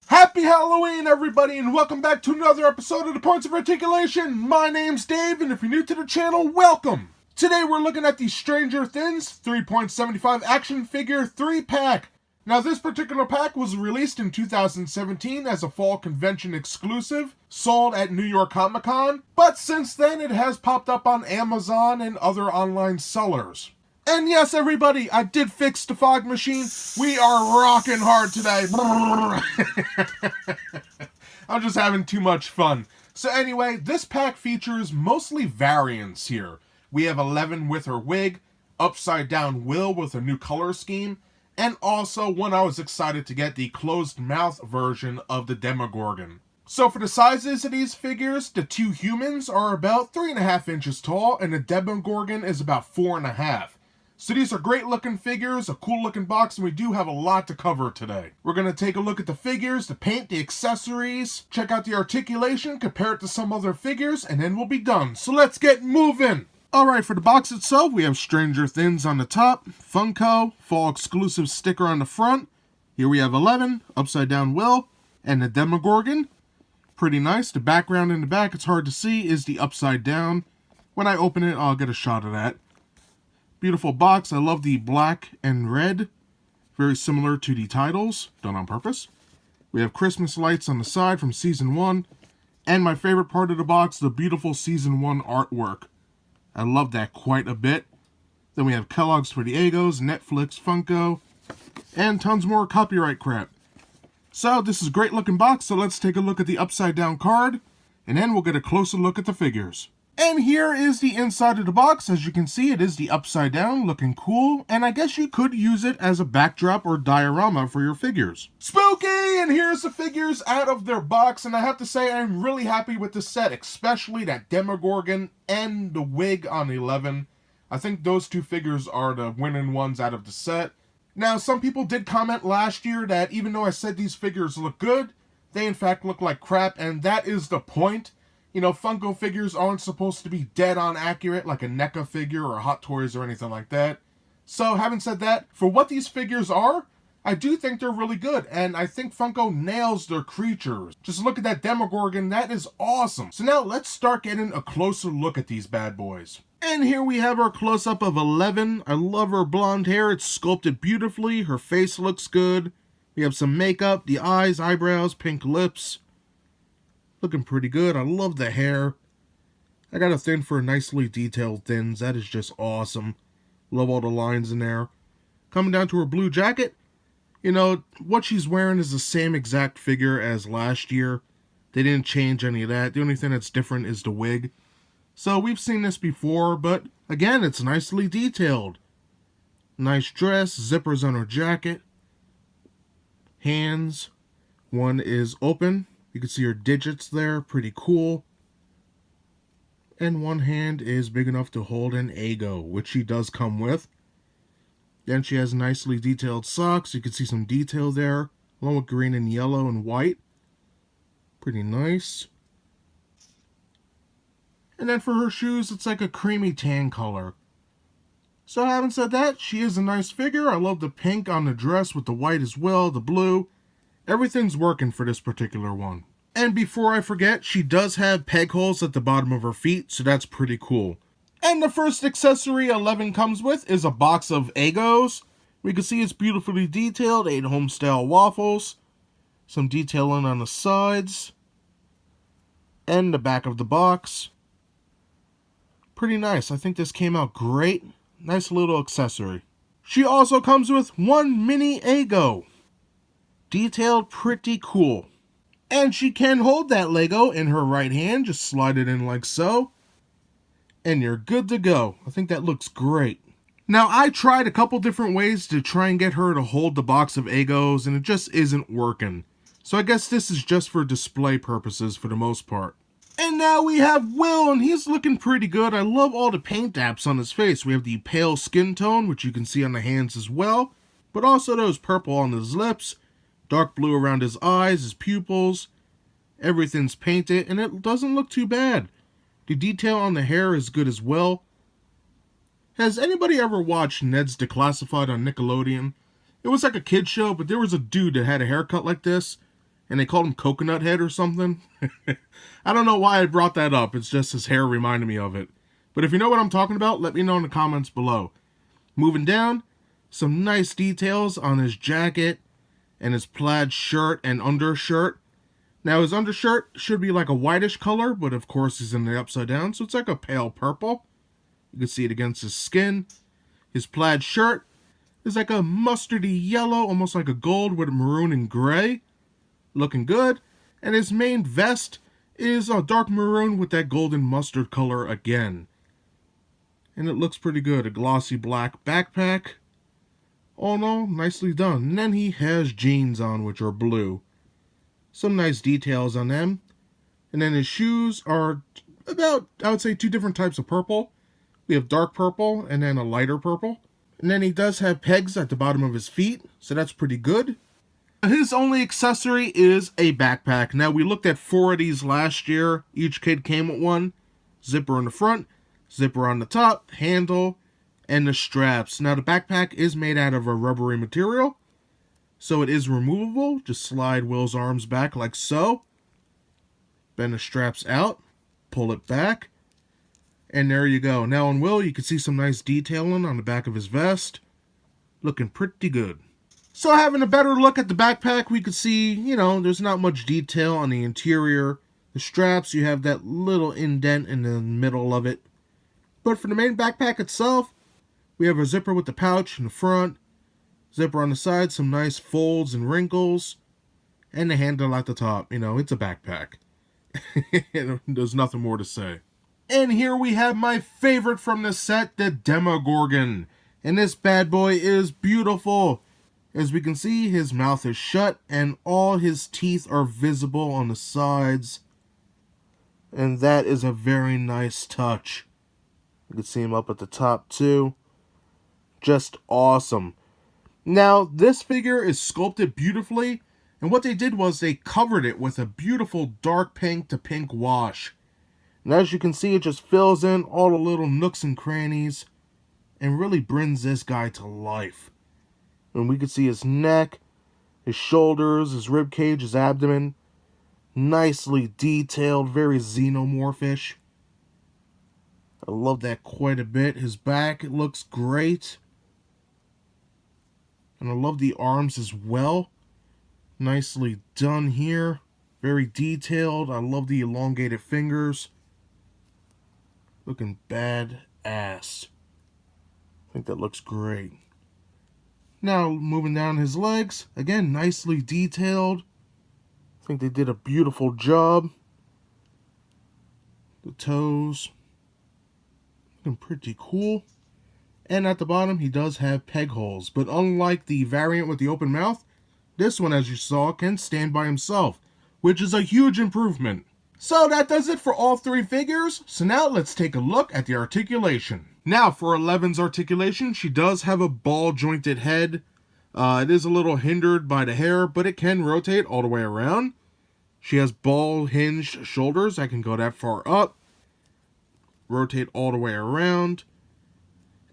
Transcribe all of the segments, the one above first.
Happy Halloween, everybody, and welcome back to another episode of the Points of Articulation. My name's Dave, and if you're new to the channel, welcome. Today we're looking at the Stranger Things 3.75 action figure 3-pack. Now, this particular pack was released in 2017 as a fall convention exclusive, sold at New York Comic Con, but since then it has popped up on Amazon and other online sellers. And yes, everybody, I did fix the fog machine. We are rocking hard today. I'm just having too much fun. So anyway, this pack features mostly variants here. We have 11 with her wig, Upside Down Will with a new color scheme, and also one I was excited to get, the closed mouth version of the Demogorgon. So for the sizes of these figures, the two humans are about 3.5 inches tall, and the Demogorgon is about 4.5. So these are great looking figures, a cool looking box, and we do have a lot to cover today. We're going to take a look at the figures, the paint, the accessories, check out the articulation, compare it to some other figures, and then we'll be done. So let's get moving! Alright, for the box itself, we have Stranger Things on the top, Funko, fall exclusive sticker on the front. Here we have 11, Upside Down Will, and the Demogorgon. Pretty nice. The background in the back, it's hard to see, is the Upside Down. When I open it, I'll get a shot of that. Beautiful box. I love the black and red. Very similar to the titles, done on purpose. We have Christmas lights on the side from Season 1. And my favorite part of the box, the beautiful Season 1 artwork. I love that quite a bit. Then we have Kellogg's for the Eggos, Netflix, Funko, and tons more copyright crap. So this is a great looking box, so let's take a look at the upside down card, and then we'll get a closer look at the figures. And here is the inside of the box. As you can see, it is the upside down, looking cool, and I guess you could use it as a backdrop or diorama for your figures. Spooky! And here's the figures out of their box, and I have to say I'm really happy with the set, especially that Demogorgon and the wig on 11. I think those two figures are the winning ones out of the set. Now, some people did comment last year that even though I said these figures look good, they in fact look like crap, and that is the point. You know, Funko figures aren't supposed to be dead-on accurate like a NECA figure or Hot Toys or anything like that. So, having said that, for what these figures are, I do think they're really good, and I think Funko nails their creatures. Just look at that Demogorgon, that is awesome. So now, let's start getting a closer look at these bad boys. And here we have our close-up of 11. I love her blonde hair, it's sculpted beautifully, her face looks good. We have some makeup, the eyes, eyebrows, pink lips. Looking pretty good. I love the hair. I got a thing for nicely detailed thins. That is just awesome. Love all the lines in there. Coming down to her blue jacket. You know, what she's wearing is the same exact figure as last year. They didn't change any of that. The only thing that's different is the wig. So we've seen this before, but again, it's nicely detailed. Nice dress, zippers on her jacket. Hands. One is open. You can see her digits there, pretty cool. And one hand is big enough to hold an Eggo, which she does come with. Then she has nicely detailed socks. You can see some detail there, along with green and yellow and white. Pretty nice. And then for her shoes, it's like a creamy tan color. So having said that, she is a nice figure. I love the pink on the dress with the white as well, the blue. Everything's working for this particular one. And before I forget, she does have peg holes at the bottom of her feet, so that's pretty cool. And the first accessory 11 comes with is a box of Eggos. We can see it's beautifully detailed, 8 home-style waffles. Some detailing on the sides. And the back of the box. Pretty nice. I think this came out great. Nice little accessory. She also comes with one mini Eggo. Detailed pretty cool. And she can hold that Lego in her right hand. Just slide it in like so. And you're good to go. I think that looks great. Now, I tried a couple different ways to try and get her to hold the box of Eggos, and it just isn't working. So I guess this is just for display purposes for the most part. And now we have Will, and he's looking pretty good. I love all the paint apps on his face. We have the pale skin tone, which you can see on the hands as well. But also those purple on his lips. Dark blue around his eyes, his pupils. Everything's painted, and it doesn't look too bad. The detail on the hair is good as well. Has anybody ever watched Ned's Declassified on Nickelodeon? It was like a kid show, but there was a dude that had a haircut like this, and they called him Coconut Head or something. I don't know why I brought that up, it's just his hair reminded me of it. But if you know what I'm talking about, let me know in the comments below. Moving down, some nice details on his jacket and his plaid shirt and undershirt. Now his undershirt should be like a whitish color, but of course he's in the upside down, so it's like a pale purple. You can see it against his skin. His plaid shirt is like a mustardy yellow, almost like a gold with maroon and gray. Looking good. And his main vest is a dark maroon with that golden mustard color again. And it looks pretty good. A glossy black backpack. All in all, nicely done. And then he has jeans on, which are blue. Some nice details on them. And then his shoes are about, I would say, two different types of purple. We have dark purple and then a lighter purple. And then he does have pegs at the bottom of his feet, so that's pretty good. His only accessory is a backpack. Now, we looked at 4 of these last year. Each kid came with one. Zipper in the front, zipper on the top, handle, and the straps. Now, the backpack is made out of a rubbery material, so it is removable. Just slide Will's arms back like so. Bend the straps out, pull it back. And there you go. Now on Will, you can see some nice detailing on the back of his vest. Looking pretty good. So having a better look at the backpack, we could see, you know, there's not much detail on the interior. The straps, you have that little indent in the middle of it. But for the main backpack itself, we have a zipper with the pouch in the front. Zipper on the side, some nice folds and wrinkles. And the handle at the top. You know, it's a backpack. There's nothing more to say. And here we have my favorite from the set, the Demogorgon. And this bad boy is beautiful. As we can see, his mouth is shut and all his teeth are visible on the sides. And that is a very nice touch. You can see him up at the top too. Just awesome. Now, this figure is sculpted beautifully. And what they did was they covered it with a beautiful dark pink to pink wash. And as you can see, it just fills in all the little nooks and crannies and really brings this guy to life. And we can see his neck, his shoulders, his rib cage, his abdomen. Nicely detailed, very xenomorphish. I love that quite a bit. His back, it looks great. And I love the arms as well. Nicely done here. Very detailed. I love the elongated fingers. Looking badass. I think that looks great. Now, moving down his legs. Again, nicely detailed. I think they did a beautiful job. The toes. Looking pretty cool. And at the bottom, he does have peg holes. But unlike the variant with the open mouth, this one, as you saw, can stand by himself, which is a huge improvement. So that does it for all 3 figures. So now let's take a look at the articulation. Now for 11's articulation, she does have a ball jointed head. It is a little hindered by the hair, but it can rotate all the way around. She has ball hinged shoulders that can go that far up. Rotate all the way around.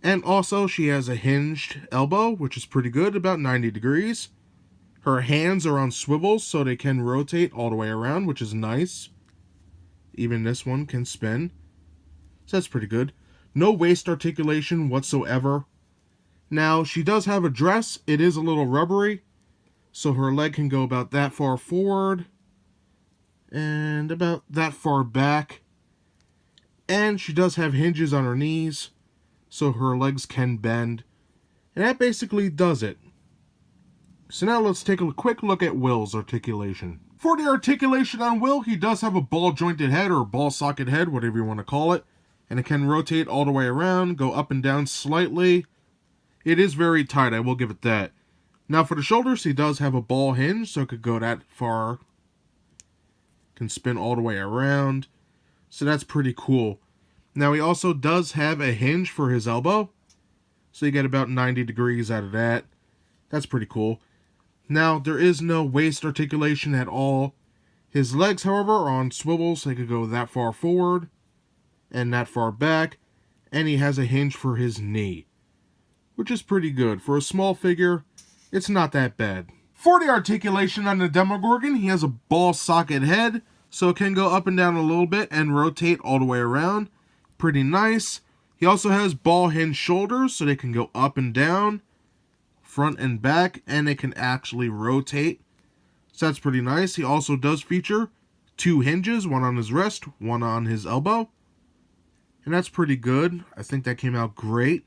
And also she has a hinged elbow, which is pretty good, about 90 degrees. Her hands are on swivels, so they can rotate all the way around, which is nice. Even this one can spin. So that's pretty good. No waist articulation whatsoever. Now, she does have a dress. It is a little rubbery. So her leg can go about that far forward. And about that far back. And she does have hinges on her knees. So her legs can bend. And that basically does it. So now let's take a quick look at Will's articulation. For the articulation on Will, he does have a ball jointed head or ball socket head, whatever you want to call it. And it can rotate all the way around, go up and down slightly. It is very tight, I will give it that. Now for the shoulders, he does have a ball hinge, so it could go that far. Can spin all the way around. So that's pretty cool. Now he also does have a hinge for his elbow. So you get about 90 degrees out of that. That's pretty cool. Now, there is no waist articulation at all. His legs, however, are on swivels, so they could go that far forward and that far back. and he has a hinge for his knee, which is pretty good. For a small figure, it's not that bad. For the articulation on the Demogorgon, he has a ball socket head, so it can go up and down a little bit and rotate all the way around. Pretty nice. He also has ball hinge shoulders, so they can go up and down, front and back, and it can actually rotate. So that's pretty nice. He also does feature 2 hinges, one on his wrist, one on his elbow. And that's pretty good. I think that came out great.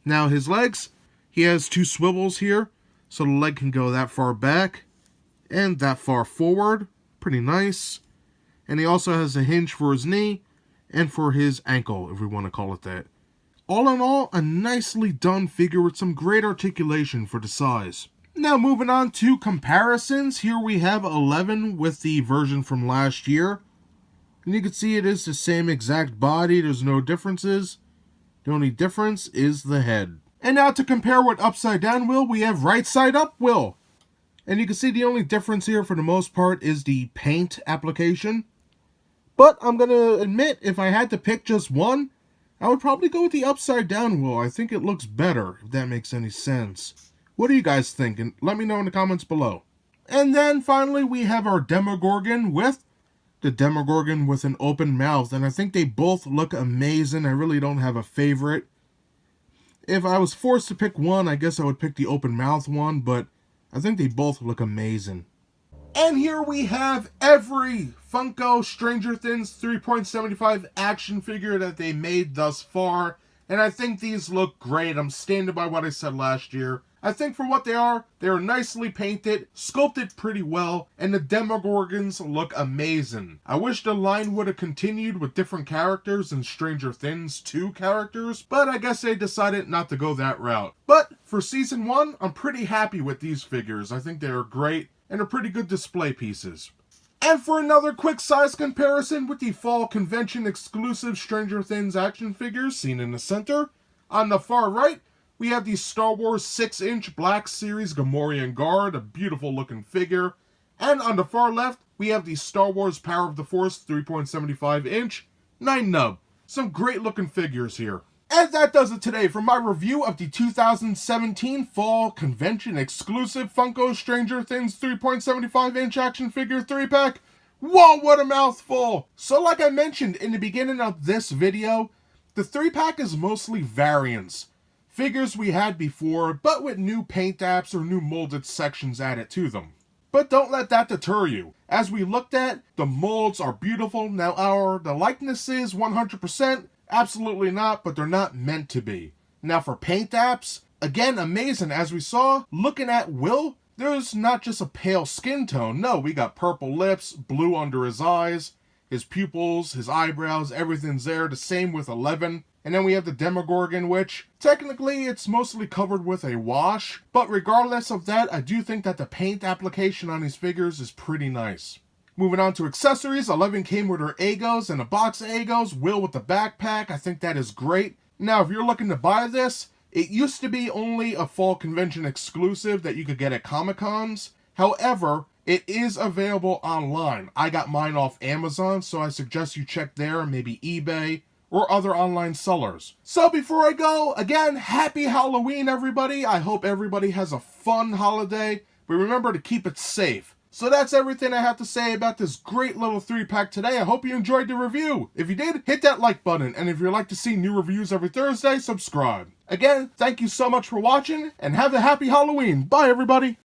Now his legs, he has 2 swivels here, so the leg can go that far back and that far forward. Pretty nice. And he also has a hinge for his knee and for his ankle, if we want to call it that. All in all, a nicely done figure with some great articulation for the size. Now moving on to comparisons, here we have 11 with the version from last year. And you can see it is the same exact body, there's no differences. The only difference is the head. And now to compare with Upside Down Will, we have Right Side Up Will. And you can see the only difference here for the most part is the paint application. But I'm going to admit, if I had to pick just one, I would probably go with the Upside Down Will. I think it looks better, if that makes any sense. What do you guys think? And let me know in the comments below. And then finally we have our Demogorgon with the Demogorgon with an open mouth. And I think they both look amazing. I really don't have a favorite. If I was forced to pick one, I guess I would pick the open mouth one, but I think they both look amazing. And here we have every Funko Stranger Things 3.75 action figure that they made thus far. And I think these look great. I'm standing by what I said last year. I think for what they are nicely painted, sculpted pretty well, and the Demogorgons look amazing. I wish the line would have continued with different characters and Stranger Things 2 characters, but I guess they decided not to go that route. But for Season 1, I'm pretty happy with these figures. I think they are great, and are pretty good display pieces. And for another quick size comparison with the Fall Convention exclusive Stranger Things action figures seen in the center, on the far right, we have the Star Wars 6-inch Black Series Gamorrean Guard, a beautiful looking figure. And on the far left, we have the Star Wars Power of the Force 3.75-inch 9-nub. Some great looking figures here. And that does it today for my review of the 2017 Fall Convention exclusive Funko Stranger Things 3.75-inch action figure 3-pack. Whoa, what a mouthful! So like I mentioned in the beginning of this video, the 3-pack is mostly variants. Figures we had before, but with new paint apps or new molded sections added to them. But don't let that deter you. As we looked at, the molds are beautiful. Now are the likenesses 100%? Absolutely not, but they're not meant to be. Now for paint apps, again amazing. As we saw, looking at Will, there's not just a pale skin tone. No, we got purple lips, blue under his eyes, his pupils, his eyebrows, everything's there. The same with 11. And then we have the Demogorgon, which technically it's mostly covered with a wash. But regardless of that, I do think that the paint application on these figures is pretty nice. Moving on to accessories, 11 came with her Egos and a box of Egos. Will with the backpack, I think that is great. Now, if you're looking to buy this, it used to be only a Fall Convention exclusive that you could get at Comic-Cons. However, it is available online. I got mine off Amazon, so I suggest you check there, maybe eBay, or other online sellers. So before I go, again, happy Halloween, everybody. I hope everybody has a fun holiday, but remember to keep it safe. So that's everything I have to say about this great little 3-pack today. I hope you enjoyed the review. If you did, hit that like button, and if you'd like to see new reviews every Thursday, subscribe. Again, thank you so much for watching, and have a happy Halloween. Bye, everybody.